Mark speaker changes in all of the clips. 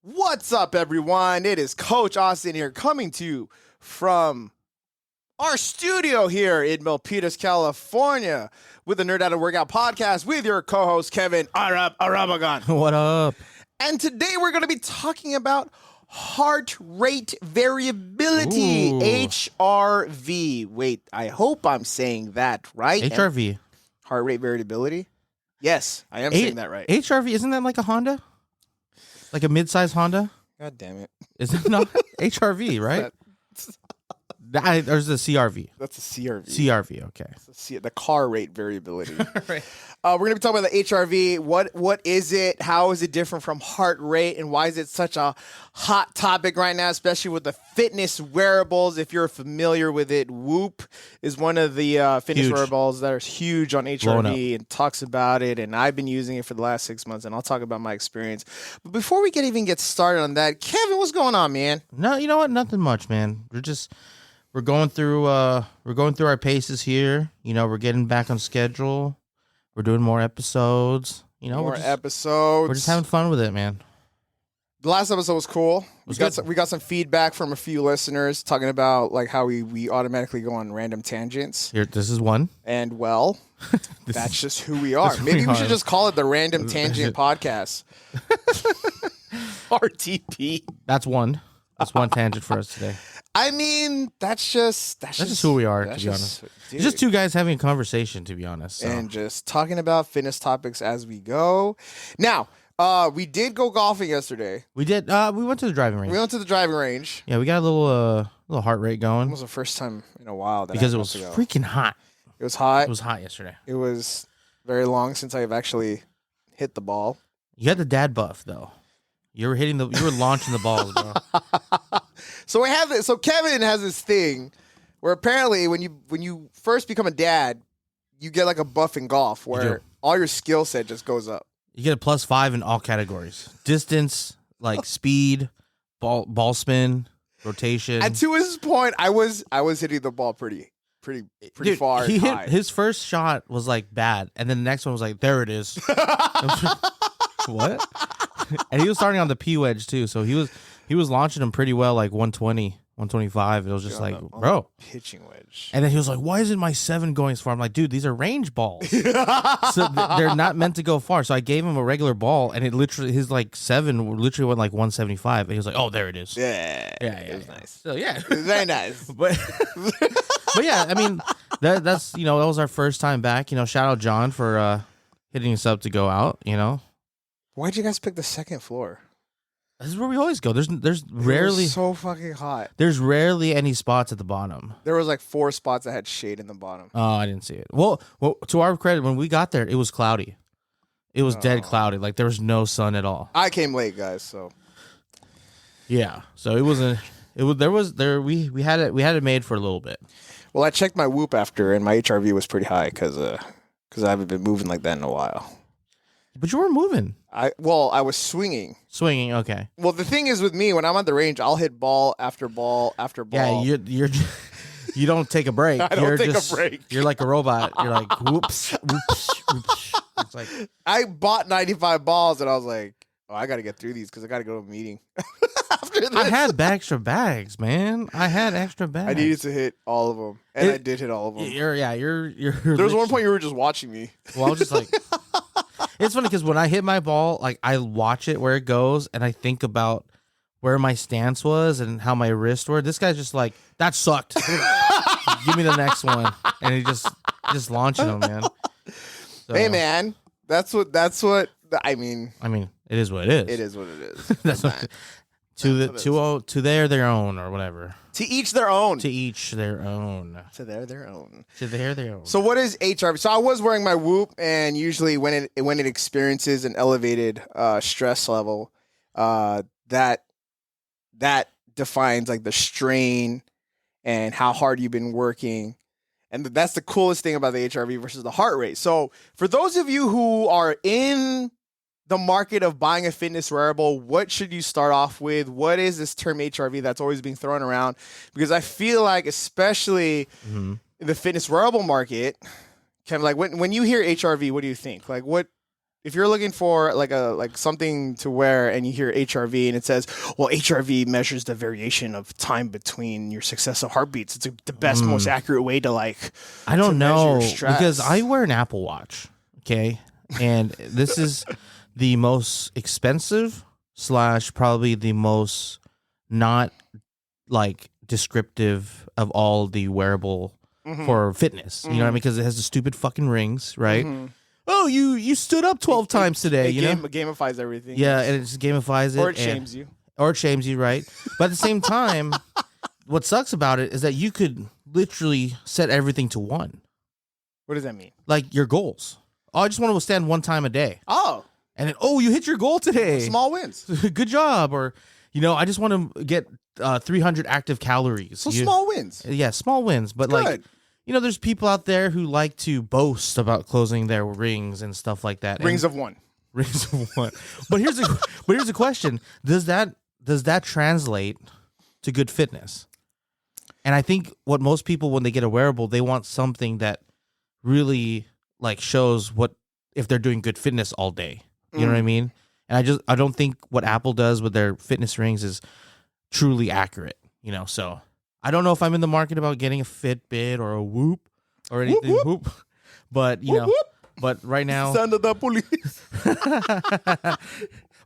Speaker 1: What's up, everyone? It is Coach Austin here, coming to you from our studio here in Milpitas, California, with the Nerd Out of Workout podcast with your co-host, Kevin Arabagan.
Speaker 2: What up?
Speaker 1: And today we're going to be talking about heart rate variability,
Speaker 2: Ooh.
Speaker 1: HRV. Wait, I hope I'm saying that right.
Speaker 2: HRV.
Speaker 1: Heart rate variability? Yes, I am saying that right.
Speaker 2: HRV, isn't that like a Honda? Like a mid-size Honda?
Speaker 1: God damn it.
Speaker 2: Is it not? HRV, right? Or is it a CRV?
Speaker 1: That's a CRV.
Speaker 2: CRV, okay.
Speaker 1: The car rate variability.
Speaker 2: Right.
Speaker 1: We're going to be talking about the HRV. What is it? How is it different from heart rate? And why is it such a hot topic right now, especially with the fitness wearables? If you're familiar with it, Woop is one of the fitness wearables that are huge on HRV and talks about it. And I've been using it for the last 6 months, and I'll talk about my experience. But before we even get started on that, Kevin, what's going on, man?
Speaker 2: No, you know what? Nothing much, man. We're going through our paces here. You know, we're getting back on schedule. We're doing more episodes. You know,
Speaker 1: We're just
Speaker 2: having fun with it, man.
Speaker 1: The last episode was cool. We got some feedback from a few listeners talking about like how we automatically go on random tangents.
Speaker 2: Here, this is one.
Speaker 1: And well, that's just who we are. Maybe we should just call it the Random Tangent Podcast. RTP.
Speaker 2: That's one. That's one tangent for us today.
Speaker 1: I mean, that's just
Speaker 2: who we are, to be honest. It's just two guys having a conversation, to be honest. So.
Speaker 1: And just talking about fitness topics as we go. Now, we did go golfing yesterday.
Speaker 2: We did. We went to the driving range.
Speaker 1: Yeah,
Speaker 2: we got a little heart rate going.
Speaker 1: It was the first time in a while
Speaker 2: because it was freaking hot.
Speaker 1: It was hot.
Speaker 2: It was hot yesterday.
Speaker 1: It was very long since I've actually hit the ball.
Speaker 2: You had the dad buff though. You were launching the balls, bro.
Speaker 1: So Kevin has this thing where apparently when you first become a dad, you get like a buff in golf where all your skill set just goes up.
Speaker 2: You get a +5 in all categories: distance, like speed, ball spin, rotation.
Speaker 1: And to his point, I was hitting the ball pretty
Speaker 2: Dude,
Speaker 1: far.
Speaker 2: He hit his first shot was like bad, and then the next one was like, there it is. What? And he was starting on the P wedge too, so he was launching them pretty well, like 120, 125. It was just like, bro,
Speaker 1: pitching wedge.
Speaker 2: And then he was like, why isn't my 7 going as far? I'm like, dude, these are range balls, so they're not meant to go far. So I gave him a regular ball, and his like 7 literally went like 175, and he was like, oh, there it is.
Speaker 1: Yeah, it was nice.
Speaker 2: So yeah,
Speaker 1: it was very nice.
Speaker 2: But yeah, I mean, that's that was our first time back. You know, shout out John for hitting us up to go out. You know.
Speaker 1: Why'd you guys pick the second floor?
Speaker 2: This is where we always go. There's rarely
Speaker 1: so fucking hot.
Speaker 2: There's rarely any spots at the bottom.
Speaker 1: There was like 4 spots that had shade in the bottom.
Speaker 2: Oh, I didn't see it. Well, to our credit, when we got there, it was cloudy. It was dead cloudy. Like there was no sun at all.
Speaker 1: I came late, guys. So
Speaker 2: yeah. So it wasn't. We had it made for a little bit.
Speaker 1: Well, I checked my Woop after, and my HRV was pretty high because I haven't been moving like that in a while.
Speaker 2: But you were moving.
Speaker 1: I was swinging.
Speaker 2: Swinging, okay.
Speaker 1: Well, the thing is with me, when I'm at the range, I'll hit ball after ball after ball.
Speaker 2: Yeah, you don't take a break.
Speaker 1: I don't take a break.
Speaker 2: You're like a robot. You're like whoops, whoops, whoops. It's like
Speaker 1: I bought 95 balls, and I was like, oh, I got to get through these because I got to go to a meeting after this.
Speaker 2: I had extra bags, man. I had extra bags.
Speaker 1: I needed to hit all of them, and I did hit all of them.
Speaker 2: You're.
Speaker 1: There was one point you were just watching me.
Speaker 2: Well, I was just like. It's funny because when I hit my ball, like I watch it where it goes, and I think about where my stance was and how my wrists were. This guy's just like, that sucked. Give me the next one, and he just launching them, man. So,
Speaker 1: hey, man, that's what I mean.
Speaker 2: I mean, it is what it is.
Speaker 1: It is what it is.
Speaker 2: That's what. To their own or whatever.
Speaker 1: To each their own.
Speaker 2: To each their own.
Speaker 1: To their own.
Speaker 2: To their own.
Speaker 1: So what is HRV? So I was wearing my Woop, and usually when it experiences an elevated stress level, that defines like the strain and how hard you've been working. And that's the coolest thing about the HRV versus the heart rate. So for those of you who are in the market of buying a fitness wearable, what should you start off with? What is this term HRV that's always being thrown around? Because I feel like, especially in the fitness wearable market, kind of like when you hear HRV, what do you think? Like, what if you're looking for like something to wear and you hear HRV and it says, well, HRV measures the variation of time between your successive heartbeats. It's the best, most accurate way to
Speaker 2: I don't know,
Speaker 1: stress.
Speaker 2: because I wear an Apple Watch. Okay. And this is the most expensive / probably the most not like descriptive of all the wearable for fitness. You know what I mean? Because it has the stupid fucking rings, right? Oh, you stood up 12 times today.
Speaker 1: It gamifies everything.
Speaker 2: Yeah, and it just gamifies it.
Speaker 1: Or it shames you.
Speaker 2: Or it shames you, right? But at the same time, what sucks about it is that you could literally set everything to 1.
Speaker 1: What does that mean?
Speaker 2: Like your goals. Oh, I just want to withstand 1 time a day.
Speaker 1: Oh.
Speaker 2: And then, you hit your goal today.
Speaker 1: Small wins.
Speaker 2: Good job. Or, I just want to get 300 active calories.
Speaker 1: So small wins.
Speaker 2: Yeah, small wins. But
Speaker 1: Good.
Speaker 2: there's people out there who like to boast about closing their rings and stuff like that.
Speaker 1: Rings of 1.
Speaker 2: Rings of 1. But here's a question. Does that translate to good fitness? And I think what most people, when they get a wearable, they want something that really like shows what if they're doing good fitness all day. You know what I mean? And I don't think what Apple does with their fitness rings is truly accurate. So I don't know if I'm in the market about getting a Fitbit or a Woop or anything. Whoop. But
Speaker 1: Whoop.
Speaker 2: but right now,
Speaker 1: Sound of the police.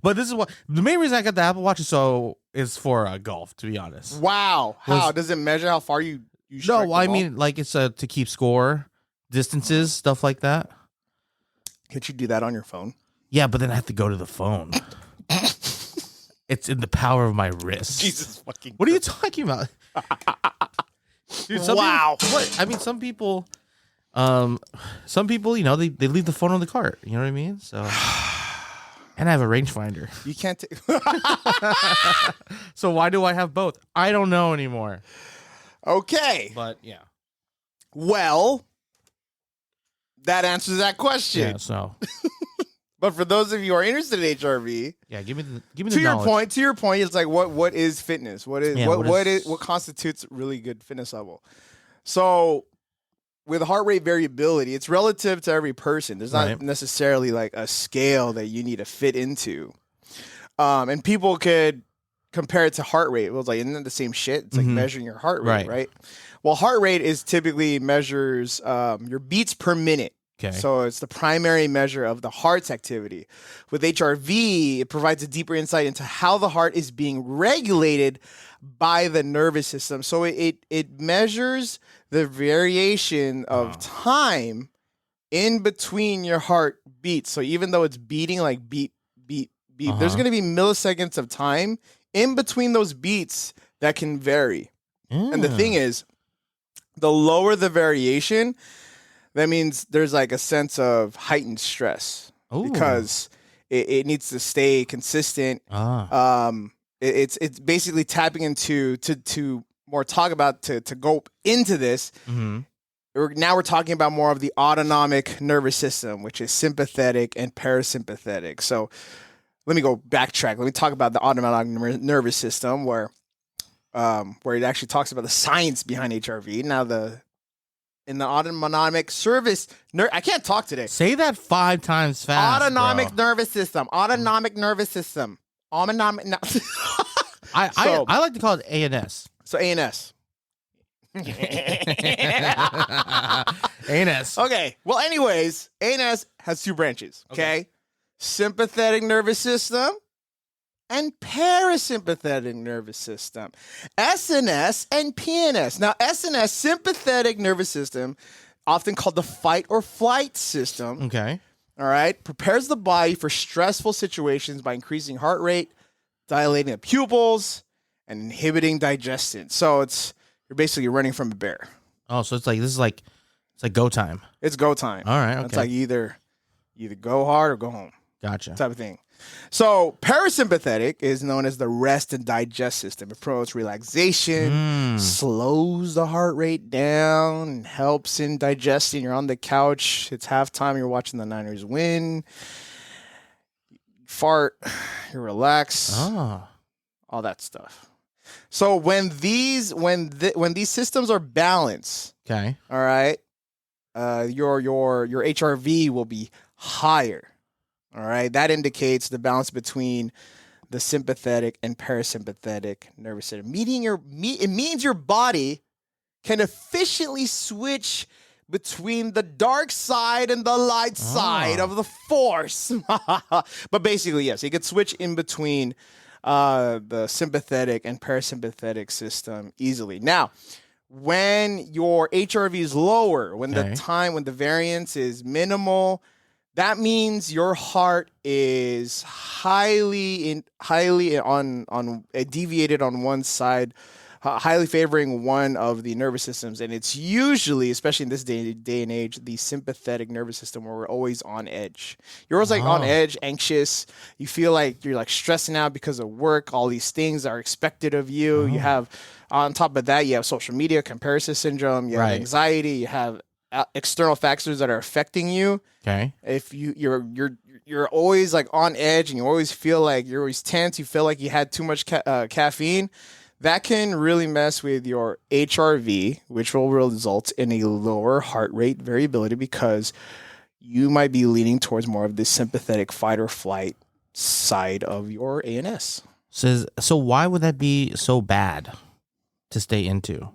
Speaker 2: But this is what the main reason I got the Apple Watch is for golf. To be honest.
Speaker 1: Wow. How does it measure how far you strike
Speaker 2: No, I
Speaker 1: the ball?
Speaker 2: mean like it's to keep score, distances, stuff like that.
Speaker 1: Could you do that on your phone?
Speaker 2: Yeah, but then I have to go to the phone. It's in the power of my wrist.
Speaker 1: Jesus fucking.
Speaker 2: What are you talking about? Dude,
Speaker 1: Wow.
Speaker 2: Some people, they leave the phone on the cart. You know what I mean? So, and I have a rangefinder.
Speaker 1: You can't take.
Speaker 2: So why do I have both? I don't know anymore.
Speaker 1: Okay.
Speaker 2: But yeah.
Speaker 1: Well, that answers that question.
Speaker 2: Yeah. So.
Speaker 1: But for those of you who are interested in HRV,
Speaker 2: Yeah, give me the
Speaker 1: to your
Speaker 2: knowledge.
Speaker 1: point, it's like what is fitness? What constitutes really good fitness level? So with heart rate variability, it's relative to every person. There's not necessarily like a scale that you need to fit into. And people could compare it to heart rate. It was like, isn't it the same shit? It's like measuring your heart rate, right? Well, heart rate is typically measures your beats per minute.
Speaker 2: Okay.
Speaker 1: So it's the primary measure of the heart's activity. With HRV, it provides a deeper insight into how the heart is being regulated by the nervous system. So it measures the variation of time in between your heart beats. So even though it's beating like beat, there's going to be milliseconds of time in between those beats that can vary. And the thing is, the lower the variation, that means there's like a sense of heightened stress because it needs to stay consistent. It's basically tapping into to more talk about to go into this. Now we're talking about more of the autonomic nervous system, which is sympathetic and parasympathetic. So let me go backtrack. Let me talk about the autonomic nervous system where it actually talks about the science behind HRV. Now in the autonomic service, I can't talk today.
Speaker 2: Say that 5 times fast.
Speaker 1: Autonomic nervous system. Autonomic nervous system. Autonomic. No.
Speaker 2: I like to call it ANS.
Speaker 1: So ANS.
Speaker 2: ANS.
Speaker 1: Okay. Well, anyways, ANS has 2 branches. Okay. Sympathetic nervous system and parasympathetic nervous system. SNS and PNS. Now, SNS, sympathetic nervous system, often called the fight or flight system.
Speaker 2: Okay.
Speaker 1: All right. Prepares the body for stressful situations by increasing heart rate, dilating the pupils, and inhibiting digestion. So you're basically running from a bear.
Speaker 2: Oh, so it's like go time.
Speaker 1: It's go time.
Speaker 2: All right. Okay.
Speaker 1: It's like either go hard or go home.
Speaker 2: Gotcha.
Speaker 1: Type of thing. So parasympathetic is known as the rest and digest system. It promotes relaxation, slows the heart rate down, and helps in digesting. You're on the couch. It's halftime. You're watching the Niners win. Fart. You relax. All that stuff. So when these systems are balanced,
Speaker 2: okay,
Speaker 1: all right, your HRV will be higher. All right, that indicates the balance between the sympathetic and parasympathetic nervous system. It means your body can efficiently switch between the dark side and the light side of the force. But basically, yes, it could switch in between the sympathetic and parasympathetic system easily. Now, when your HRV is lower, when the variance is minimal, that means your heart is highly deviated on one side, highly favoring one of the nervous systems, and it's usually, especially in this day and age, the sympathetic nervous system, where we're always on edge. You're always like on edge, anxious. You feel like you're like stressing out because of work. All these things are expected of you. You have, on top of that, you have social media comparison syndrome. You have anxiety. You have external factors that are affecting you.
Speaker 2: Okay.
Speaker 1: If you're always like on edge, and you always feel like you're always tense. You feel like you had too much caffeine. That can really mess with your HRV, which will result in a lower heart rate variability, because you might be leaning towards more of the sympathetic fight or flight side of your ANS.
Speaker 2: So why would that be so bad to stay into?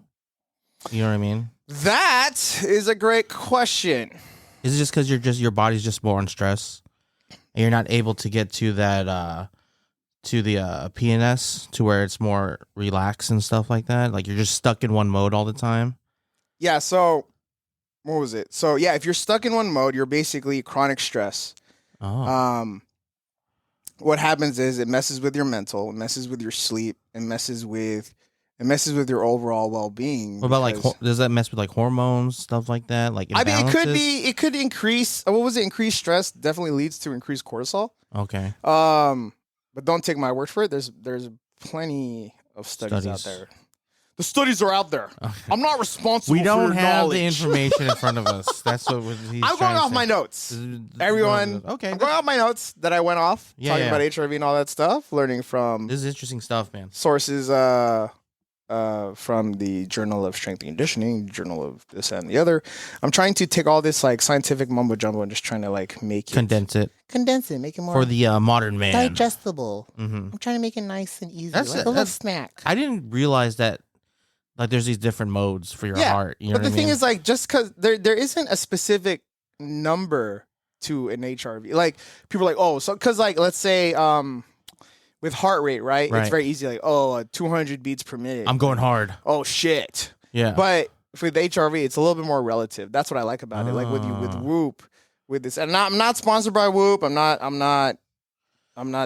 Speaker 2: You know what I mean?
Speaker 1: That is a great question.
Speaker 2: Is it just because your body's just more on stress, and you're not able to get to that to the PNS, to where it's more relaxed and stuff like that? Like you're just stuck in one mode all the time?
Speaker 1: Yeah, so what was it? So yeah, if you're stuck in one mode, you're basically chronic stress. What happens is it messes with your mental, it messes with your sleep, it messes with your overall well-being.
Speaker 2: What about does that mess with like hormones, stuff like that? Like imbalances?
Speaker 1: I mean, it could increase, what was it? Increased stress definitely leads to increased cortisol.
Speaker 2: Okay.
Speaker 1: But don't take my word for it. There's plenty of studies out there. The studies are out there. Okay. I'm not responsible for your knowledge.
Speaker 2: We don't have the information in front of us. That's what he's
Speaker 1: I'm going off my notes. Everyone,
Speaker 2: okay.
Speaker 1: I'm going off my notes that I went off, talking about HRV and all that stuff, learning from...
Speaker 2: This is interesting stuff, man.
Speaker 1: Sources from the Journal of Strength and Conditioning, Journal of this and the other. I'm trying to take all this like scientific mumbo jumbo and just trying to like condense it, make it more
Speaker 2: for the modern man,
Speaker 1: digestible. I'm trying to make it nice and easy, like a little snack.
Speaker 2: I didn't realize that like there's these different modes for your heart. You know
Speaker 1: but the thing is, like, just because there isn't a specific number to an HRV. Like people are like, because like let's say with heart rate, right? It's very easy. Like, 200 beats per minute.
Speaker 2: I'm going hard.
Speaker 1: Oh shit.
Speaker 2: Yeah.
Speaker 1: But for the HRV, it's a little bit more relative. That's what I like about it. Like with Woop, with this, and I'm not sponsored by Woop. I'm not.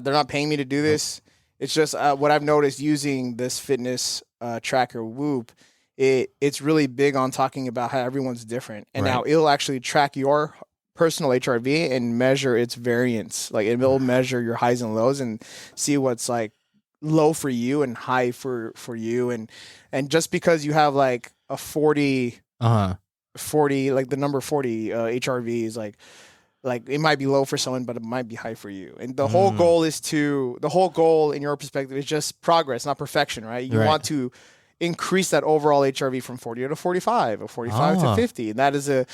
Speaker 1: They're not paying me to do this. It's just what I've noticed using this fitness tracker Woop. It's really big on talking about how everyone's different, and now it'll actually track your personal HRV and measure its variance. Like it will measure your highs and lows and see what's like low for you and high for you. And just because you have like a 40, like the number 40 HRV is like it might be low for someone, but it might be high for you. And the whole goal in your perspective is just progress, not perfection, right? You want to increase that overall HRV from 40 to 45 or 45 to 50. And that is a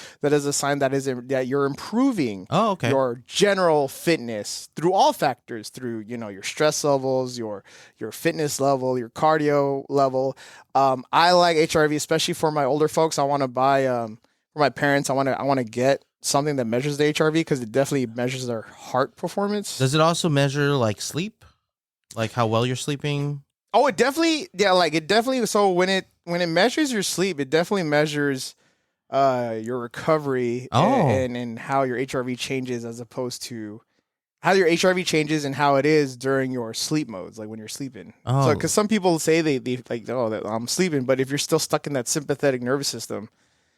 Speaker 1: sign that you're improving your general fitness through all factors, through, your stress levels, your fitness level, your cardio level. I like HRV, especially for my older folks. I want to buy, for my parents, I want to get something that measures the HRV because it definitely measures their heart performance.
Speaker 2: Does it also measure like sleep? Like how well you're sleeping?
Speaker 1: Oh, it definitely, so when it measures your sleep, it definitely measures your recovery and how your HRV changes, as opposed to how your HRV changes and how it is during your sleep modes, like when you're sleeping. So because some people say they like, that I'm sleeping, but if you're still stuck in that sympathetic nervous system,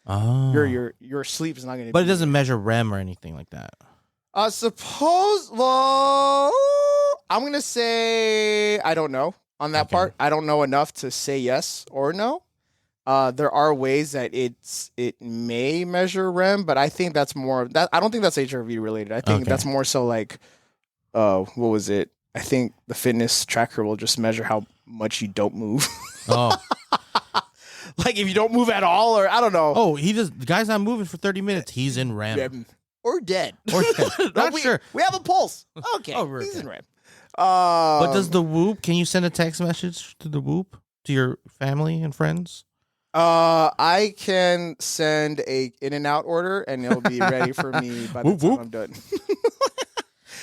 Speaker 1: your sleep is not going to.
Speaker 2: But it doesn't measure REM or anything like that.
Speaker 1: Well, I'm going to say I don't know. On that part, I don't know enough to say yes or no. There are ways that it may measure REM, but I think that's more that. I don't think that's HRV related. I think that's more so like, what was it? I think the fitness tracker will just measure how much you don't move. Like if you don't move at all, or I don't know.
Speaker 2: The guy's not moving for 30 minutes. He's in REM.
Speaker 1: or dead.
Speaker 2: Or not
Speaker 1: we,
Speaker 2: sure.
Speaker 1: We have a pulse. Okay.
Speaker 2: Oh, we're
Speaker 1: He's
Speaker 2: okay.
Speaker 1: in REM.
Speaker 2: But does the Woop? Can you send a text message to the Woop to your family and friends?
Speaker 1: I can send a In-N-Out order, and it'll be ready for me by the
Speaker 2: Woop,
Speaker 1: time
Speaker 2: whoop.
Speaker 1: I'm done.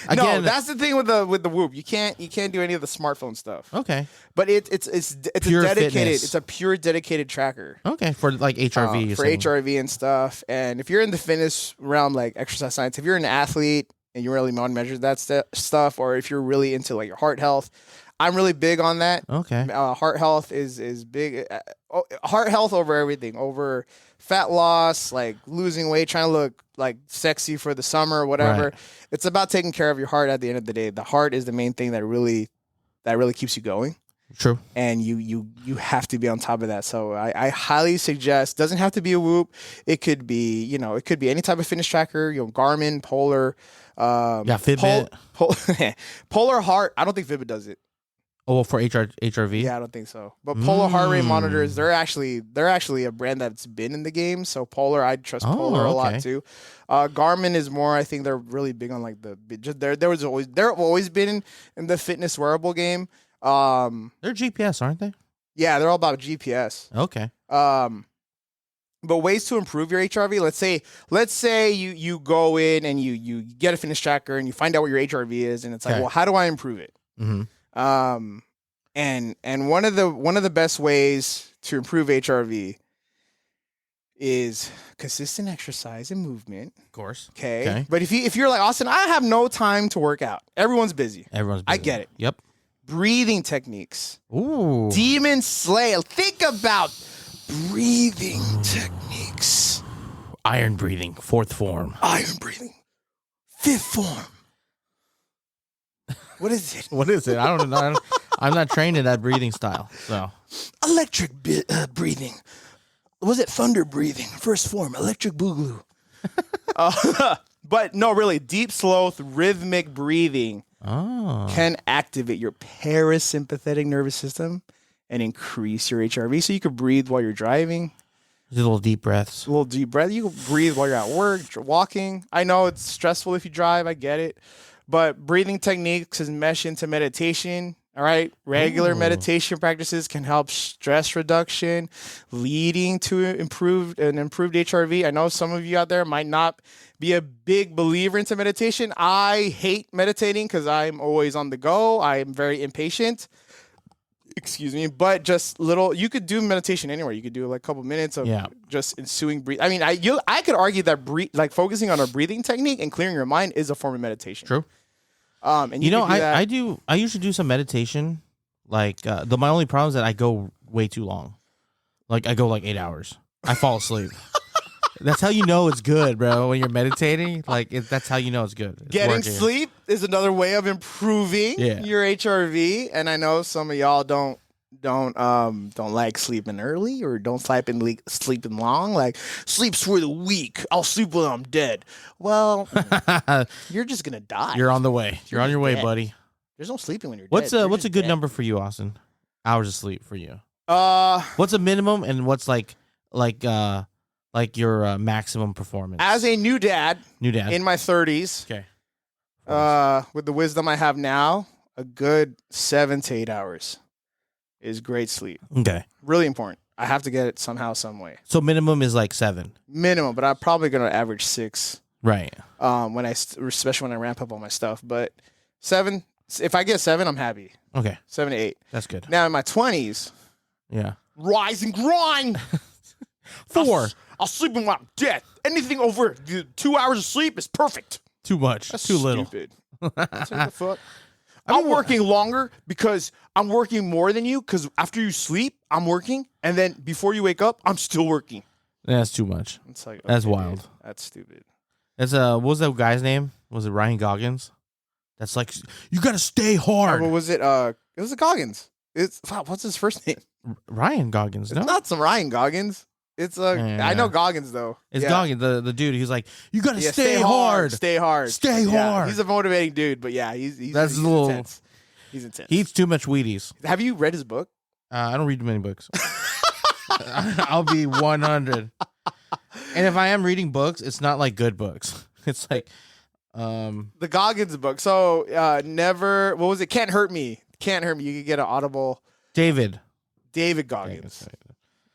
Speaker 2: Again,
Speaker 1: No, that's the thing with the Woop. You can't do any of the smartphone stuff.
Speaker 2: Okay.
Speaker 1: But it's
Speaker 2: Pure
Speaker 1: a dedicated.
Speaker 2: fitness.
Speaker 1: It's a pure dedicated tracker.
Speaker 2: Okay, for like HRV. you're
Speaker 1: For
Speaker 2: saying.
Speaker 1: HRV and stuff. And if you're in the fitness realm, like exercise science, if you're an athlete and you really want to measure that stuff, or if you're really into like your heart health, I'm really big on that.
Speaker 2: Okay.
Speaker 1: Heart health is big. Heart health over everything, over fat loss, like losing weight, trying to look like sexy for the summer or whatever.
Speaker 2: Right.
Speaker 1: It's about taking care of your heart at the end of the day. The heart is the main thing that really keeps you going.
Speaker 2: True.
Speaker 1: And you have to be on top of that. So I highly suggest, doesn't have to be a Whoop. It could be, it could be any type of fitness tracker, Garmin, Polar.
Speaker 2: Fitbit.
Speaker 1: Polar Heart. I don't think Fitbit does it.
Speaker 2: Oh, well, for HRV?
Speaker 1: Yeah, I don't think so. But Polar Heart Rate monitors, they're actually a brand that's been in the game. So Polar, I trust Polar a lot too. Garmin is more. I think they're really big on like they've always been in the fitness wearable game.
Speaker 2: They're GPS, aren't they?
Speaker 1: Yeah, they're all about GPS.
Speaker 2: Okay.
Speaker 1: But ways to improve your HRV. Let's say you go in and you get a fitness tracker and you find out what your HRV is, and it's like, well, how do I improve it?
Speaker 2: Mm-hmm.
Speaker 1: And one of the best ways to improve HRV is consistent exercise and movement.
Speaker 2: Of course.
Speaker 1: Okay. But if you're like, Austin, I have no time to work out. Everyone's busy.
Speaker 2: I
Speaker 1: get it.
Speaker 2: Yep.
Speaker 1: Breathing techniques.
Speaker 2: Ooh.
Speaker 1: Demon Slayer. Think about breathing techniques.
Speaker 2: Iron breathing, 4th form.
Speaker 1: Iron breathing, 5th form. What is it?
Speaker 2: What is it? I don't know. I'm not trained in that breathing style. So
Speaker 1: electric breathing. Was it thunder breathing? 1st form, electric boogaloo. But no, really, deep, slow, rhythmic breathing can activate your parasympathetic nervous system and increase your HRV. So you can breathe while you're driving.
Speaker 2: Little deep breaths.
Speaker 1: A little deep breath. You can breathe while you're at work, walking. I know it's stressful if you drive. I get it. But breathing techniques is mesh into meditation. All right. Regular meditation practices can help stress reduction, leading to improved HRV. I know some of you out there might not be a big believer into meditation. I hate meditating because I'm always on the go. I am very impatient. Excuse me. But just you could do meditation anywhere. You could do like a couple minutes of just ensuing breathe. I mean, I could argue that focusing on a breathing technique and clearing your mind is a form of meditation.
Speaker 2: True.
Speaker 1: And
Speaker 2: I usually do some meditation. Like my only problem is that I go way too long. Like I go like 8 hours. I fall asleep. That's how you know it's good, bro. When you're meditating, that's how you know it's good.
Speaker 1: Getting sleep is another way of improving your HRV. And I know some of y'all don't like sleeping early or don't sleeping long. Like, sleep's for the weak. I'll sleep when I'm dead. Well, you're just gonna die.
Speaker 2: You're on the way. You're on your way, buddy.
Speaker 1: There's no sleeping when you're
Speaker 2: dead. What's a good
Speaker 1: dead.
Speaker 2: number for you, Austin? Hours of sleep for you. What's a minimum and what's like your maximum performance?
Speaker 1: As a new dad
Speaker 2: in
Speaker 1: my 30s.
Speaker 2: Okay.
Speaker 1: With the wisdom I have now, a good 7 to 8 hours is great sleep.
Speaker 2: Okay.
Speaker 1: Really important. I have to get it somehow, some way.
Speaker 2: So minimum is like 7.
Speaker 1: Minimum, but I'm probably gonna average 6.
Speaker 2: Right.
Speaker 1: Especially when I ramp up on my stuff. But 7. If I get 7, I'm happy.
Speaker 2: Okay.
Speaker 1: 7 to 8.
Speaker 2: That's good.
Speaker 1: Now in my 20s.
Speaker 2: Yeah.
Speaker 1: Rise and grind.
Speaker 2: 4.
Speaker 1: I'll sleep when I'm dead. Anything over 2 hours of sleep is perfect.
Speaker 2: Too much.
Speaker 1: That's
Speaker 2: too little.
Speaker 1: Stupid. What the fuck? I'm working longer because I'm working more than you. Because after you sleep, I'm working, and then before you wake up, I'm still working.
Speaker 2: That's too much.
Speaker 1: It's like
Speaker 2: that's wild.
Speaker 1: Dude, that's stupid.
Speaker 2: That's what was that guy's name? Was it Ryan Goggins? That's like you got to stay hard.
Speaker 1: What was it? It was Goggins. What's his first name?
Speaker 2: Ryan Goggins. No,
Speaker 1: it's not some Ryan Goggins. It's I know Goggins though.
Speaker 2: It's Goggins, the dude. He's like, you got to stay hard.
Speaker 1: Stay hard.
Speaker 2: Stay hard.
Speaker 1: He's a motivating dude, but he's intense. He's intense.
Speaker 2: He eats too much Wheaties.
Speaker 1: Have you read his book?
Speaker 2: I don't read many books. I'll be 100. And if I am reading books, it's not like good books. It's like,
Speaker 1: The Goggins book. So never. What was it? Can't Hurt Me. Can't Hurt Me. You could get an Audible.
Speaker 2: David
Speaker 1: Goggins.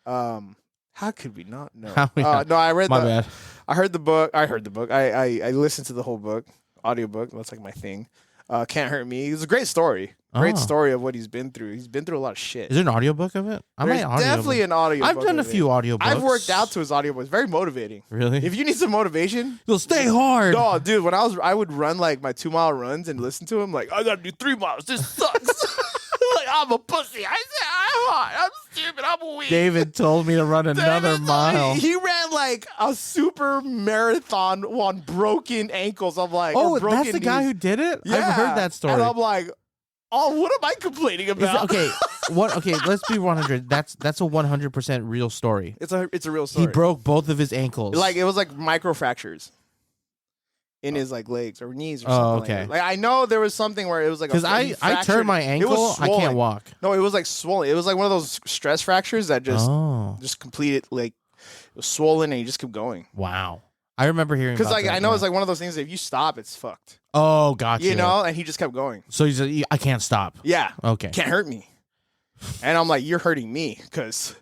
Speaker 1: How could we not know?
Speaker 2: No,
Speaker 1: I read
Speaker 2: my bad.
Speaker 1: I heard the book. I heard the book. I listened to the whole book, audiobook. That's like my thing. Can't Hurt Me. It's a great story. Great story of what he's been through. He's been through a lot of shit.
Speaker 2: Is there an audiobook of it?
Speaker 1: There's definitely an audiobook.
Speaker 2: I've done a few audiobooks.
Speaker 1: I've worked out to his audiobook. It's very motivating.
Speaker 2: Really?
Speaker 1: If you need some motivation,
Speaker 2: you'll stay hard.
Speaker 1: No, dude. When I would run like my 2-mile runs and listen to him. Like I gotta do 3 miles. This sucks. Like I'm a pussy. I said I'm hot. I'm stupid. I'm weak.
Speaker 2: David told me to run another mile.
Speaker 1: He ran like a super marathon on broken ankles. I'm like,
Speaker 2: oh,
Speaker 1: broken
Speaker 2: that's the guy
Speaker 1: knees.
Speaker 2: who did it.
Speaker 1: Yeah.
Speaker 2: I've heard that story.
Speaker 1: And I'm like, oh, what am I complaining about?
Speaker 2: Okay, Okay, let's be 100. That's a 100% real story.
Speaker 1: It's a real story.
Speaker 2: He broke both of his ankles.
Speaker 1: Like it was like micro fractures in his like legs or knees or something.
Speaker 2: Okay.
Speaker 1: Like I know there was something where it was like
Speaker 2: because I turned my ankle, I can't walk.
Speaker 1: No, it was like swollen. It was like one of those stress fractures that just completed like it was swollen and you just kept going.
Speaker 2: Wow. I remember hearing
Speaker 1: because
Speaker 2: like
Speaker 1: I know it's like one of those things that if you stop, it's fucked.
Speaker 2: Oh, gotcha.
Speaker 1: You know, and he just kept going.
Speaker 2: So he's like, I can't stop.
Speaker 1: Yeah.
Speaker 2: Okay.
Speaker 1: Can't hurt me. And I'm like, you're hurting me because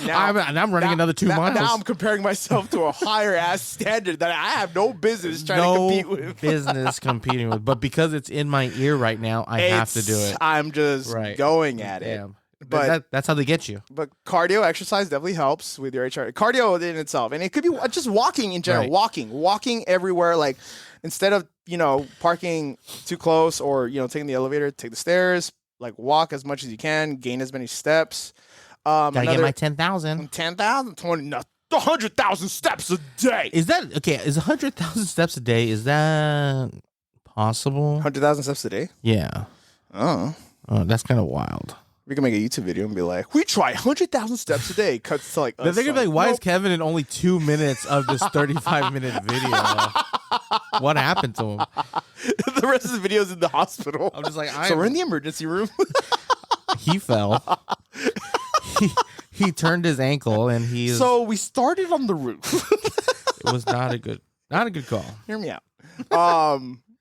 Speaker 1: now
Speaker 2: I'm running another 2 miles.
Speaker 1: Now I'm comparing myself to a higher ass standard that I have no business trying to compete with.
Speaker 2: business competing with, but because it's in my ear right now, I have to do it.
Speaker 1: I'm just going at it.
Speaker 2: But that's how they get you.
Speaker 1: But cardio exercise definitely helps with your HR. Cardio in itself, and it could be just walking in general.
Speaker 2: Right.
Speaker 1: Walking everywhere. Like instead of parking too close or taking the elevator, take the stairs. Like walk as much as you can, gain as many steps.
Speaker 2: Gotta get my 10,000.
Speaker 1: 10,000, 20, 100,000 steps a day.
Speaker 2: Is that okay? Is 100,000 steps a day? Is that possible?
Speaker 1: 100,000 steps a day?
Speaker 2: Yeah.
Speaker 1: Oh,
Speaker 2: that's kind of wild.
Speaker 1: We can make a YouTube video and be like, we try 100,000 steps a day. Cuts to like us.
Speaker 2: They're gonna be like, why is Kevin in only 2 minutes of this 35-minute video? What happened to him?
Speaker 1: The rest of the video is in the hospital.
Speaker 2: I'm just like,
Speaker 1: so we're in the emergency room.
Speaker 2: He fell. He turned his ankle and he's.
Speaker 1: So we started on the roof.
Speaker 2: It was not a good call.
Speaker 1: Hear me out.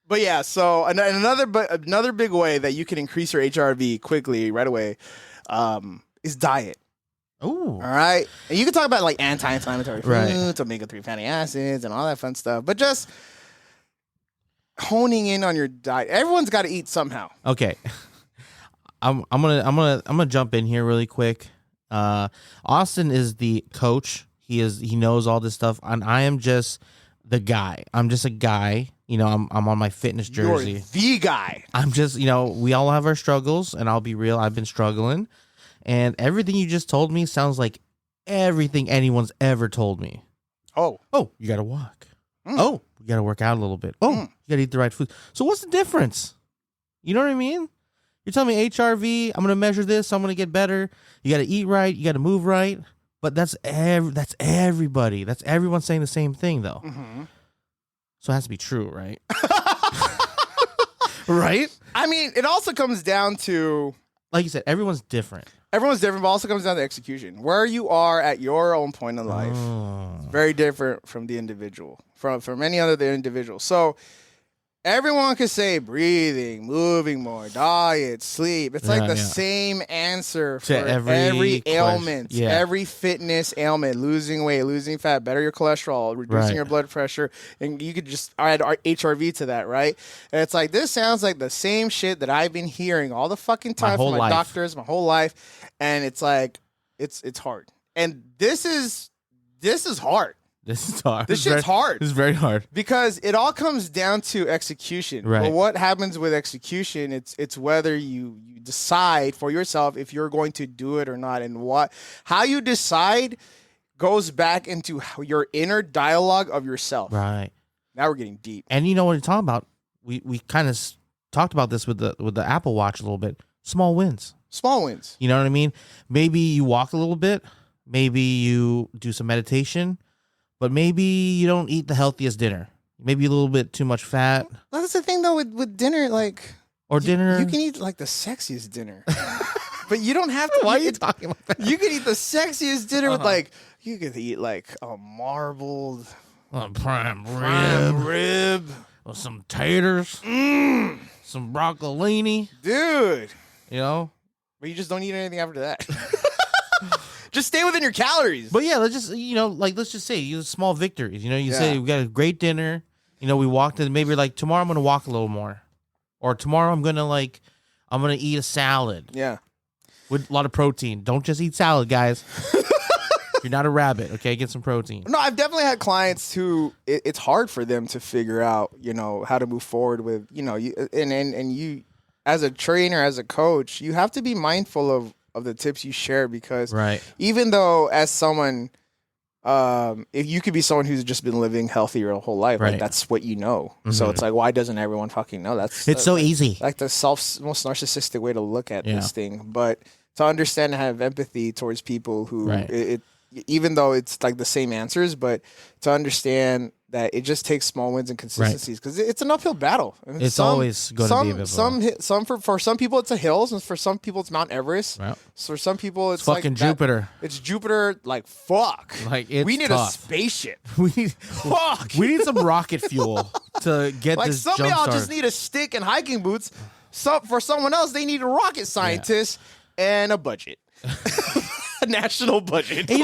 Speaker 1: But yeah, so another big way that you can increase your HRV quickly right away is diet.
Speaker 2: Ooh.
Speaker 1: All right. And you can talk about like anti-inflammatory foods, omega-3 fatty acids, and all that fun stuff. But just honing in on your diet. Everyone's got to eat somehow.
Speaker 2: Okay. I'm gonna jump in here really quick. Austin is the coach. He knows all this stuff, and I am just the guy. I'm just a guy. I'm on my fitness jersey.
Speaker 1: You're the guy.
Speaker 2: I'm just, we all have our struggles, and I'll be real. I've been struggling, and everything you just told me sounds like everything anyone's ever told me.
Speaker 1: Oh,
Speaker 2: you got to walk. Oh, you got to work out a little bit. Oh, you got to eat the right food. So what's the difference? You know what I mean? You're telling me HRV, I'm going to measure this, so I'm going to get better. You got to eat right, you got to move right. But that's everybody. That's everyone saying the same thing, though.
Speaker 1: Mm-hmm.
Speaker 2: So it has to be true, right? Right?
Speaker 1: I mean, it also comes down to...
Speaker 2: Like you said, everyone's different.
Speaker 1: Everyone's different, but also comes down to execution. Where you are at your own point in life is very different from the individual, from any other individual. So everyone could say breathing, moving more, diet, sleep. It's like the same answer for every ailment, every fitness ailment, losing weight, losing fat, better your cholesterol, reducing your blood pressure. And you could just add HRV to that, right? And it's like, this sounds like the same shit that I've been hearing all the fucking time from my doctors my whole life. And it's like, it's hard. And this is hard.
Speaker 2: This is hard.
Speaker 1: This shit's hard.
Speaker 2: This is very hard.
Speaker 1: Because it all comes down to execution.
Speaker 2: Right.
Speaker 1: But what happens with execution, it's whether you decide for yourself if you're going to do it or not. And how you decide goes back into your inner dialogue of yourself.
Speaker 2: Right.
Speaker 1: Now we're getting deep.
Speaker 2: And you know what you're talking about? We kind of talked about this with the Apple Watch a little bit. Small wins.
Speaker 1: Small wins.
Speaker 2: You know what I mean? Maybe you walk a little bit. Maybe you do some meditation. But maybe you don't eat the healthiest dinner. Maybe a little bit too much fat.
Speaker 1: That's the thing, though, with dinner, like...
Speaker 2: dinner.
Speaker 1: You can eat, like, the sexiest dinner. But you don't have to...
Speaker 2: Why are you talking about that?
Speaker 1: You can eat the sexiest dinner with, like... You could eat, like, a marbled...
Speaker 2: Prime
Speaker 1: Prime
Speaker 2: rib.
Speaker 1: rib.
Speaker 2: With some taters. Some broccolini.
Speaker 1: Dude.
Speaker 2: You know?
Speaker 1: But you just don't eat anything after that. Just stay within your calories.
Speaker 2: But yeah, let's just say you small victories. You know, you say we got a great dinner. You know, we walked in. Maybe like tomorrow I'm gonna walk a little more, or tomorrow I'm gonna eat a salad.
Speaker 1: Yeah,
Speaker 2: with a lot of protein. Don't just eat salad, guys. You're not a rabbit, okay? Get some protein.
Speaker 1: No, I've definitely had clients who it's hard for them to figure out, you know, how to move forward with, you know, you as a trainer, as a coach, you have to be mindful of the tips you share because even though as someone, if you could be someone who's just been living healthy your whole life, like that's what you know. Mm-hmm. So it's like, why doesn't everyone fucking know? It's
Speaker 2: so easy.
Speaker 1: Like the most narcissistic way to look at this thing. But to understand and have empathy towards people who even though it's like the same answers, but to understand that it just takes small wins and consistencies because it's an uphill battle. I mean,
Speaker 2: it's always going to be a
Speaker 1: for some people it's a hills, and for some people it's Mount Everest.
Speaker 2: Right.
Speaker 1: So for some people it's
Speaker 2: fucking
Speaker 1: like
Speaker 2: Jupiter.
Speaker 1: It's Jupiter. Like fuck.
Speaker 2: Like we
Speaker 1: need
Speaker 2: tough.
Speaker 1: A spaceship.
Speaker 2: We need some rocket fuel to get
Speaker 1: like
Speaker 2: this.
Speaker 1: Some of y'all just need a stick and hiking boots. For someone else, they need a rocket scientist and a budget. A national budget.
Speaker 2: You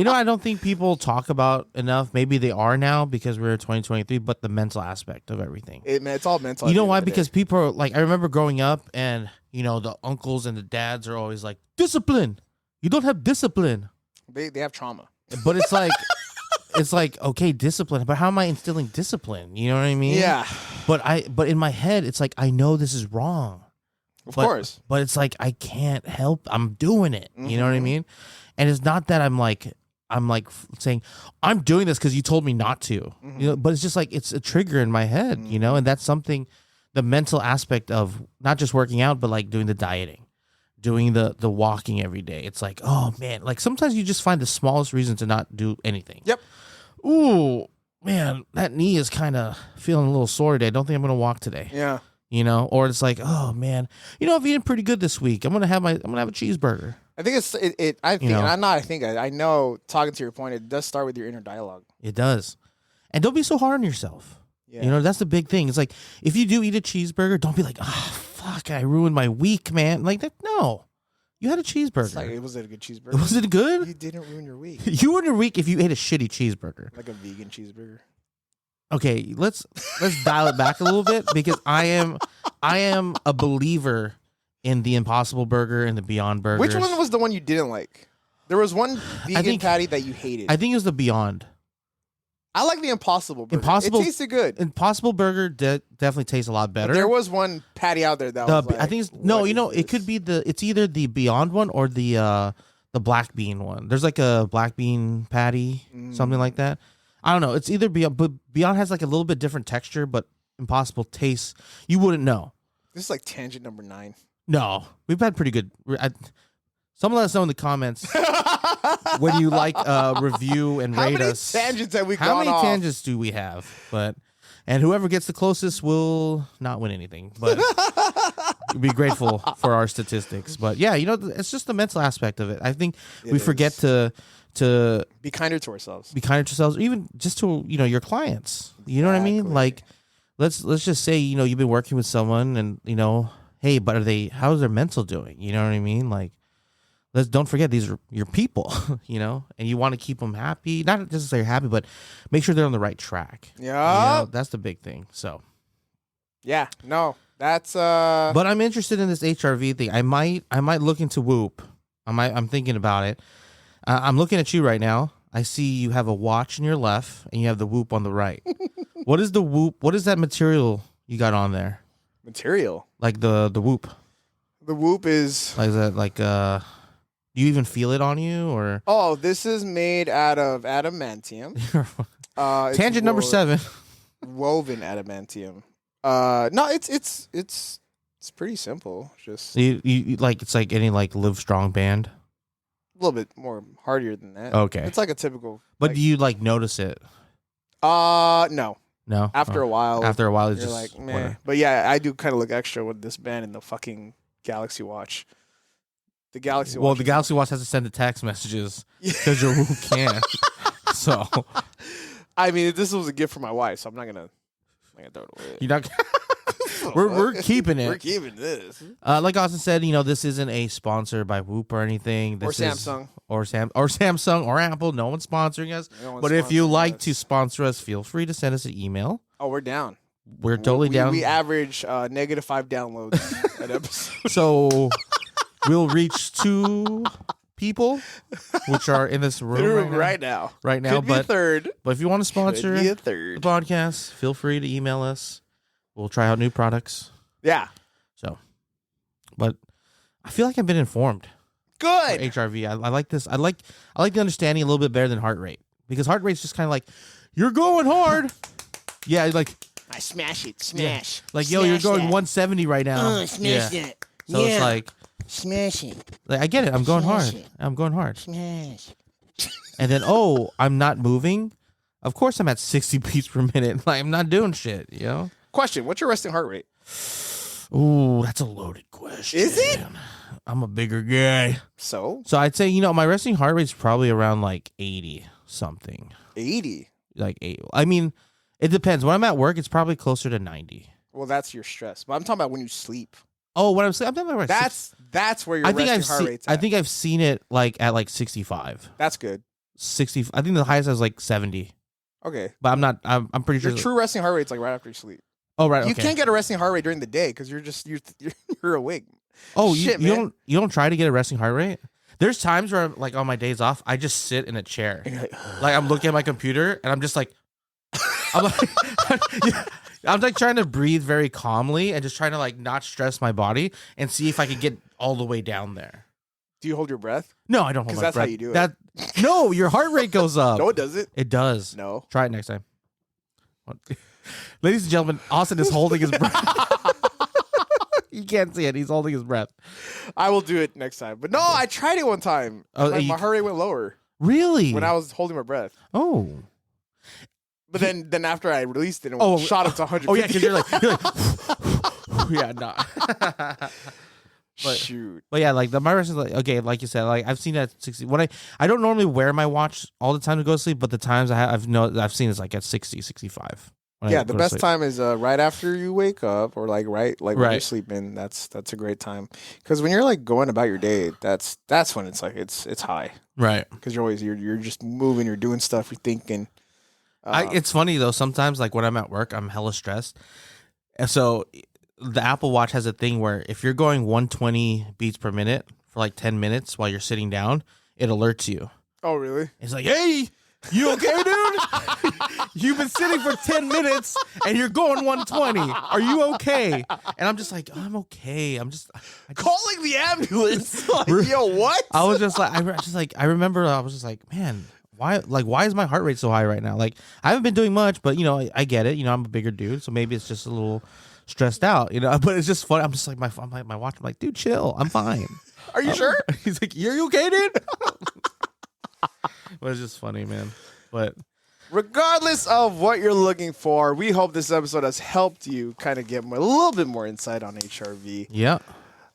Speaker 2: know, I don't think people talk about enough. Maybe they are now because we're in 2023. But the mental aspect of everything,
Speaker 1: it's all mental.
Speaker 2: You know why? Because people are like, I remember growing up, and you know, the uncles and the dads are always like, discipline. You don't have discipline.
Speaker 1: They have trauma.
Speaker 2: But it's like, okay, discipline. But how am I instilling discipline? You know what I mean?
Speaker 1: Yeah.
Speaker 2: But in my head, it's like I know this is wrong.
Speaker 1: Of course.
Speaker 2: But it's like I can't help. I'm doing it. You know what I mean? And it's not that I'm like saying I'm doing this because you told me not to. You know, but it's just like it's a trigger in my head, you know, and that's something, the mental aspect of not just working out, but like doing the dieting, doing the walking every day. It's like, oh man, like sometimes you just find the smallest reason to not do anything.
Speaker 1: Yep.
Speaker 2: Ooh, man, that knee is kind of feeling a little sore today. Don't think I'm gonna walk today.
Speaker 1: Yeah.
Speaker 2: You know, or it's like, oh man, you know, I've eaten pretty good this week. I'm gonna have a cheeseburger.
Speaker 1: I think I know. Talking to your point, it does start with your inner dialogue.
Speaker 2: It does, and don't be so hard on yourself.
Speaker 1: Yeah.
Speaker 2: You know, that's the big thing. It's like if you do eat a cheeseburger, don't be like, oh fuck, I ruined my week, man. Like that. No, you had a cheeseburger.
Speaker 1: It's like, was it a good cheeseburger?
Speaker 2: Was it good?
Speaker 1: You didn't ruin your week.
Speaker 2: You ruined your week if you ate a shitty cheeseburger,
Speaker 1: like a vegan cheeseburger.
Speaker 2: Okay, let's dial it back a little bit because I am a believer in the Impossible Burger and the Beyond Burger.
Speaker 1: Which one was the one you didn't like? There was one vegan patty that you hated.
Speaker 2: I think it was the Beyond.
Speaker 1: I like the Impossible Burger. It tasted good.
Speaker 2: Impossible Burger definitely tastes a lot better.
Speaker 1: But there was one patty out there that was like,
Speaker 2: I think it could be it's either the Beyond one or the black bean one. There's like a black bean patty, something like that. I don't know. It's either Beyond, but Beyond has like a little bit different texture, but Impossible tastes, you wouldn't know.
Speaker 1: This is like tangent number 9.
Speaker 2: No, we've had pretty good. Someone let us know in the comments when you like review and rate us.
Speaker 1: How many tangents have we
Speaker 2: gone off? How many tangents do we have? And whoever gets the closest will not win anything, but be grateful for our statistics. But yeah, you know, it's just the mental aspect of it. I think we forget to
Speaker 1: be kinder to ourselves.
Speaker 2: Be kinder to ourselves, even just to, you know, your clients. You know what I mean? Like, let's just say, you know, you've been working with someone and, you know, hey, but how's their mental doing? You know what I mean? Like, don't forget these are your people, you know, and you want to keep them happy. Not necessarily happy, but make sure they're on the right track.
Speaker 1: Yeah.
Speaker 2: You know, that's the big thing. So.
Speaker 1: Yeah, no, that's
Speaker 2: But I'm interested in this HRV thing. I might look into Woop. I'm thinking about it. I'm looking at you right now. I see you have a watch in your left and you have the Woop on the right. What is the Woop? What is that material you got on there?
Speaker 1: Material?
Speaker 2: Like the Woop.
Speaker 1: The Woop is
Speaker 2: like that. Like do you even feel it on you or?
Speaker 1: Oh, this is made out of adamantium.
Speaker 2: Tangent number 7.
Speaker 1: Woven adamantium. No, it's pretty simple. Just
Speaker 2: you like it's like any like Live Strong band.
Speaker 1: A little bit more hardier than that.
Speaker 2: Okay.
Speaker 1: It's like a typical.
Speaker 2: But do you like notice it?
Speaker 1: No.
Speaker 2: No.
Speaker 1: After a while.
Speaker 2: After a while, it's
Speaker 1: you're
Speaker 2: just
Speaker 1: like, meh. But yeah, I do kind of look extra with this band and the fucking Galaxy Watch. The Galaxy Watch.
Speaker 2: Well, the Galaxy Watch has to send the text messages because your Whoop can't. So.
Speaker 1: I mean, this was a gift from my wife, so I'm not gonna throw it away.
Speaker 2: You're not. we're keeping it.
Speaker 1: We're keeping this.
Speaker 2: Like Austin said, this isn't a sponsor by Woop or anything. This
Speaker 1: Or Samsung.
Speaker 2: Or Samsung or Apple. No one's sponsoring us. But if you like to sponsor us, feel free to send us an email.
Speaker 1: Oh, we're down.
Speaker 2: We're totally down.
Speaker 1: We average -5 downloads an episode.
Speaker 2: So we'll reach 2 people, which are in this room
Speaker 1: right now.
Speaker 2: Right now,
Speaker 1: Could be a third.
Speaker 2: But if you want to sponsor
Speaker 1: Could be a
Speaker 2: the
Speaker 1: third.
Speaker 2: podcast, feel free to email us. We'll try out new products.
Speaker 1: Yeah.
Speaker 2: So, but I feel like I've been informed.
Speaker 1: Good.
Speaker 2: HRV. I like this. I like the understanding a little bit better than heart rate, because heart rate's just kind of like, you're going hard. Yeah, like
Speaker 1: I smash it. Smash.
Speaker 2: Like,
Speaker 1: smash
Speaker 2: you're going
Speaker 1: that.
Speaker 2: 170 right now.
Speaker 1: Smash that.
Speaker 2: So it's like,
Speaker 1: smash it.
Speaker 2: I get it. I'm going
Speaker 1: Smash
Speaker 2: hard.
Speaker 1: it.
Speaker 2: I'm going hard.
Speaker 1: Smash.
Speaker 2: And then, I'm not moving. Of course, I'm at 60 beats per minute. Like, I'm not doing shit,
Speaker 1: Question: what's your resting heart rate?
Speaker 2: Ooh, that's a loaded question.
Speaker 1: Is it?
Speaker 2: I'm a bigger guy.
Speaker 1: So
Speaker 2: I'd say, my resting heart rate's probably around like 80 something.
Speaker 1: 80.
Speaker 2: Like 80. I mean, it depends. When I'm at work, it's probably closer to 90.
Speaker 1: Well, that's your stress. But I'm talking about when you sleep.
Speaker 2: Oh, when I'm saying, I'm talking about
Speaker 1: that's where your
Speaker 2: I think
Speaker 1: resting heart rate's at.
Speaker 2: I think I've seen it like at like 65.
Speaker 1: That's good.
Speaker 2: 60. I think the highest was like 70.
Speaker 1: Okay.
Speaker 2: But I'm not. I'm pretty sure.
Speaker 1: Your true resting heart rate's like right after you sleep.
Speaker 2: Oh, right.
Speaker 1: You
Speaker 2: okay.
Speaker 1: can't get a resting heart rate during the day because you're awake.
Speaker 2: Oh,
Speaker 1: Shit,
Speaker 2: you don't try to get a resting heart rate? There's times where, like, on my days off, I just sit in a chair. Like, I'm looking at my computer, and I'm just like, I'm like trying to breathe very calmly and just trying to, like, not stress my body and see if I could get all the way down there.
Speaker 1: Do you hold your breath?
Speaker 2: No, I don't hold my breath.
Speaker 1: Because that's how you do it.
Speaker 2: No, your heart rate goes up.
Speaker 1: No, it doesn't.
Speaker 2: It does.
Speaker 1: No.
Speaker 2: Try it next time. Ladies and gentlemen, Austin is holding his breath. You can't see it. He's holding his breath.
Speaker 1: I will do it next time. But no, I tried it one time.
Speaker 2: Oh,
Speaker 1: my heart rate went lower.
Speaker 2: Really?
Speaker 1: When I was holding my breath.
Speaker 2: Oh.
Speaker 1: But then after I released it, it shot up to 100.
Speaker 2: Oh, yeah, because you're like yeah, no.
Speaker 1: Shoot.
Speaker 2: But yeah, like my rest is like, okay, like you said, like I've seen it at 60. When I don't normally wear my watch all the time to go to sleep, but the times I've seen it's like at 60, 65.
Speaker 1: Yeah, the best time is right after you wake up, or like when you're sleeping. That's a great time, because when you're like going about your day, that's when it's like it's high,
Speaker 2: right?
Speaker 1: Because you're just moving, you're doing stuff, you're thinking.
Speaker 2: It's funny though. Sometimes, like when I'm at work, I'm hella stressed, and so the Apple Watch has a thing where if you're going 120 beats per minute for like 10 minutes while you're sitting down, it alerts you.
Speaker 1: Oh, really?
Speaker 2: It's like, hey, you okay, dude? You've been sitting for 10 minutes and you're going 120. Are you okay? And I'm just like, I'm okay. I just
Speaker 1: calling the ambulance. Like, yo, what?
Speaker 2: I was just like, I remember I was just like, man, why is my heart rate so high right now? Like, I haven't been doing much, but I get it. I'm a bigger dude, so maybe it's just a little stressed out, but it's just fun. I'm just like my watch. I'm like, dude, chill. I'm fine.
Speaker 1: Are you sure?
Speaker 2: He's like, you're okay, dude? But it's just funny, man. But
Speaker 1: regardless of what you're looking for, we hope this episode has helped you kind of get a little bit more insight on HRV.
Speaker 2: Yeah.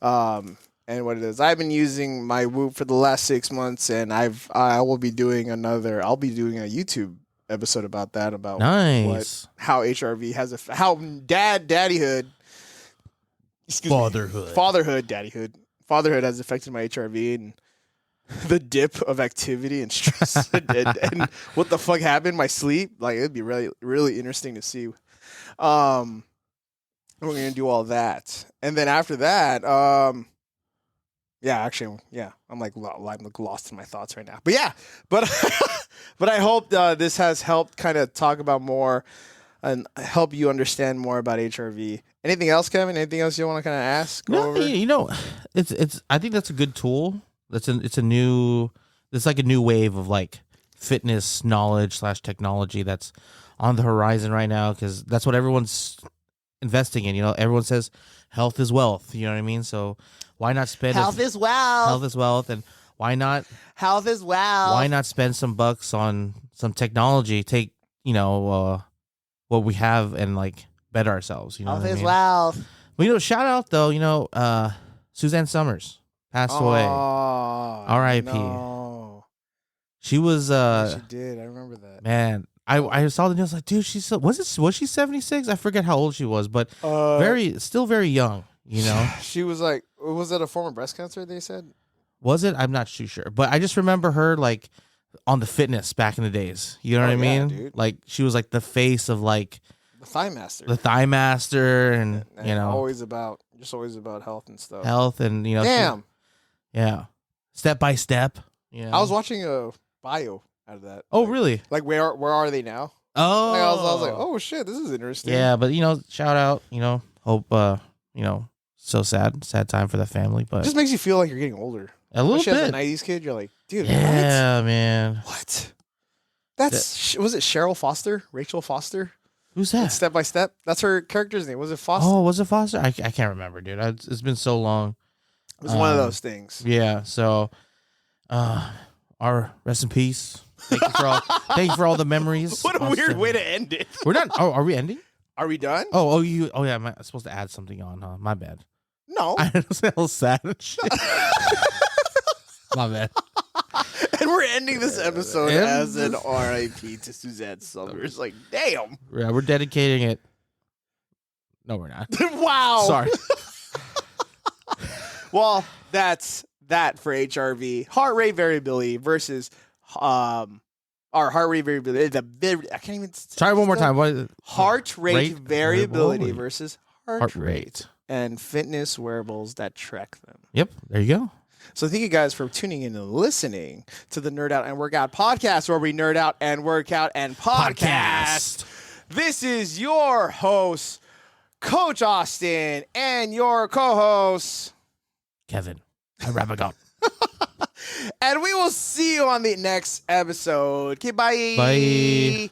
Speaker 1: And what it is. I've been using my Woop for the last 6 months, and I'll be doing a YouTube episode about that, about
Speaker 2: nice
Speaker 1: how HRV has how daddyhood, fatherhood has affected my HRV, and the dip of activity and stress and what the fuck happened, my sleep. Like, it'd be really, really interesting to see. We're gonna do all that, and then after that, I'm like lost in my thoughts right now. But yeah, but I hope this has helped kind of talk about more and help you understand more about HRV. Anything else, Kevin? Anything else you want to kind of ask?
Speaker 2: No, it's. I think that's a good tool. It's like a new wave of like fitness knowledge / technology that's on the horizon right now, because that's what everyone's investing in. Everyone says health is wealth. You know what I mean? So why not spend
Speaker 1: health is wealth?
Speaker 2: Health is wealth, and why not
Speaker 1: health is wealth?
Speaker 2: Why not spend some bucks on some technology? Take what we have and like better ourselves.
Speaker 1: Health is wealth.
Speaker 2: Well, shout out though. Suzanne Somers passed away. R.I.P.
Speaker 1: No.
Speaker 2: She was.
Speaker 1: She did. I remember that.
Speaker 2: Man, I saw the news like, dude, was she 76? I forget how old she was, but still very young. You know,
Speaker 1: she was like, was it a form of breast cancer? They said.
Speaker 2: Was it? I'm not too sure, but I just remember her like on the fitness back in the days. You know what I mean?
Speaker 1: Dude.
Speaker 2: Like she was like the face of like
Speaker 1: the Thigh Master.
Speaker 2: The Thigh Master, and you know,
Speaker 1: always about health and stuff.
Speaker 2: Health and you know,
Speaker 1: damn,
Speaker 2: yeah, step by step. Yeah,
Speaker 1: I was watching a bio out of that.
Speaker 2: Oh, really?
Speaker 1: Like where are they now?
Speaker 2: Oh,
Speaker 1: like, I was like, oh shit, this is interesting.
Speaker 2: Yeah, but you know, shout out. You know, hope. You know, so sad time for the family, but
Speaker 1: it just makes you feel like you're getting older.
Speaker 2: A little bit.
Speaker 1: As a '90s kid, you're like, dude,
Speaker 2: yeah,
Speaker 1: what?
Speaker 2: Man.
Speaker 1: What? Was it Cheryl Foster? Rachel Foster?
Speaker 2: Who's that?
Speaker 1: Step by Step. That's her character's name. Was it Foster?
Speaker 2: Oh, was it Foster? I can't remember, dude. It's been so long.
Speaker 1: It was one of those things.
Speaker 2: Yeah. So, our rest in peace. Thank you for all the memories.
Speaker 1: What a weird way to end it.
Speaker 2: We're done. Oh, are we ending?
Speaker 1: Are we done?
Speaker 2: Oh, yeah. I'm supposed to add something on, huh? My bad.
Speaker 1: No.
Speaker 2: I was all sad and shit. My bad.
Speaker 1: And we're ending this episode as an RIP to Suzanne Somers. Like, damn.
Speaker 2: Yeah, we're dedicating it. No, we're not.
Speaker 1: Wow.
Speaker 2: Sorry.
Speaker 1: Well, that's that for HRV. Heart rate variability versus our heart rate variability. I can't even
Speaker 2: try one more time. What?
Speaker 1: Heart rate variability versus heart rate.
Speaker 2: Rate.
Speaker 1: And fitness wearables that track them.
Speaker 2: Yep, there you go.
Speaker 1: So thank you guys for tuning in and listening to the Nerd Out and Workout podcast, where we nerd out and work out and podcast. This is your host, Coach Austin, and your co-host,
Speaker 2: Kevin. I wrap it up.
Speaker 1: And we will see you on the next episode. Okay, bye.
Speaker 2: Bye.